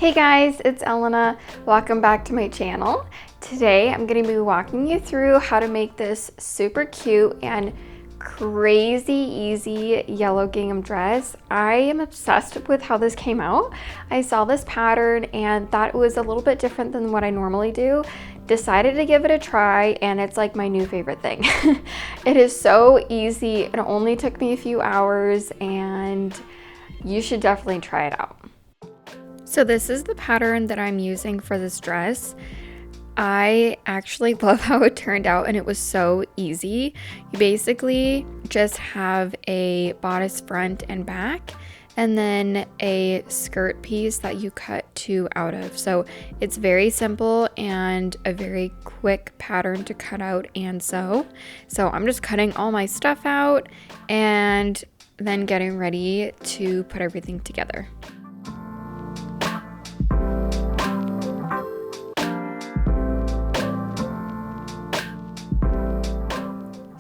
Hey guys, it's Elena. Welcome back to my channel. Today I'm going to be walking you through how to make this super cute and crazy easy yellow gingham dress. I am obsessed with how this came out. I saw this pattern and thought it was a little bit different than what I normally do. Decided to give it a try and it's like my new favorite thing. It is so easy. It only took me a few hours and you should definitely try it out. So this is the pattern that I'm using for this dress. I actually love how it turned out and it was so easy. You basically just have a bodice front and back and then a skirt piece that you cut two out of. So it's very simple and a very quick pattern to cut out and sew. So I'm just cutting all my stuff out and then getting ready to put everything together.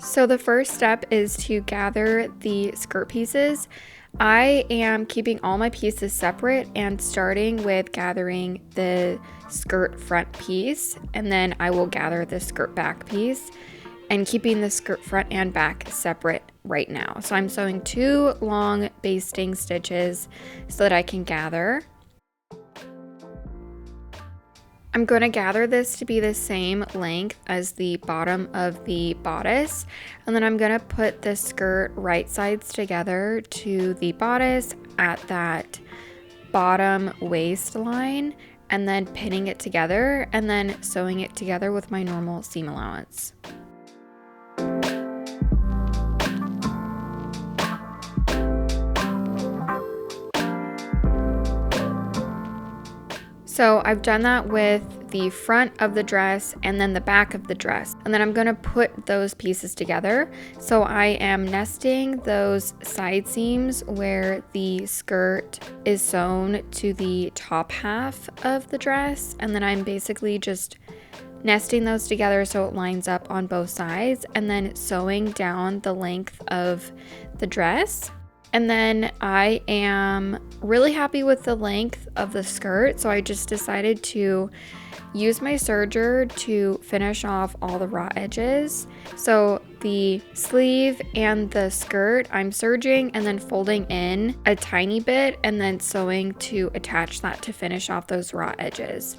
So the first step is to gather the skirt pieces. I am keeping all my pieces separate and starting with gathering the skirt front piece, and then I will gather the skirt back piece and keeping the skirt front and back separate right now. So I'm sewing two long basting stitches so that I can gather. I'm going to gather this to be the same length as the bottom of the bodice, and then I'm going to put the skirt right sides together to the bodice at that bottom waistline, and then pinning it together and then sewing it together with my normal seam allowance. So I've done that with the front of the dress and then the back of the dress. And then I'm going to put those pieces together. So I am nesting those side seams where the skirt is sewn to the top half of the dress. And then I'm basically just nesting those together so it lines up on both sides and then sewing down the length of the dress. And then I am really happy with the length of the skirt, so I just decided to use my serger to finish off all the raw edges. So the sleeve and the skirt, I'm serging and then folding in a tiny bit and then sewing to attach that to finish off those raw edges.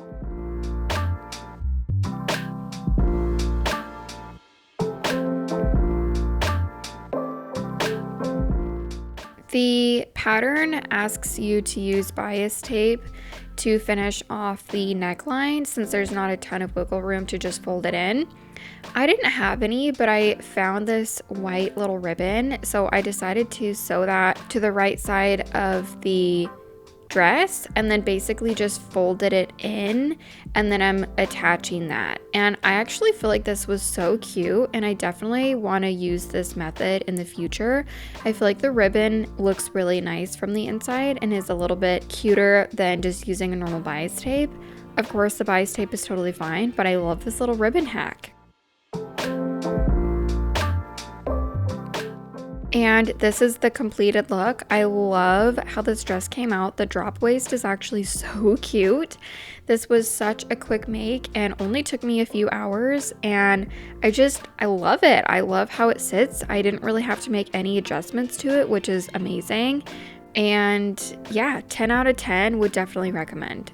The pattern asks you to use bias tape to finish off the neckline since there's not a ton of wiggle room to just fold it in. I didn't have any, but I found this white little ribbon, so I decided to sew that to the right side of the dress and then basically just folded it in, and then I'm attaching that. And I actually feel like this was so cute and I definitely want to use this method in the future. I feel like the ribbon looks really nice from the inside and is a little bit cuter than just using a normal bias tape. Of course the bias tape is totally fine, but I love this little ribbon hack. And this is the completed look. I love how this dress came out. The drop waist is actually so cute. This was such a quick make and only took me a few hours, and I love it. I love how it sits. I didn't really have to make any adjustments to it, which is amazing. And yeah, 10 out of 10 would definitely recommend.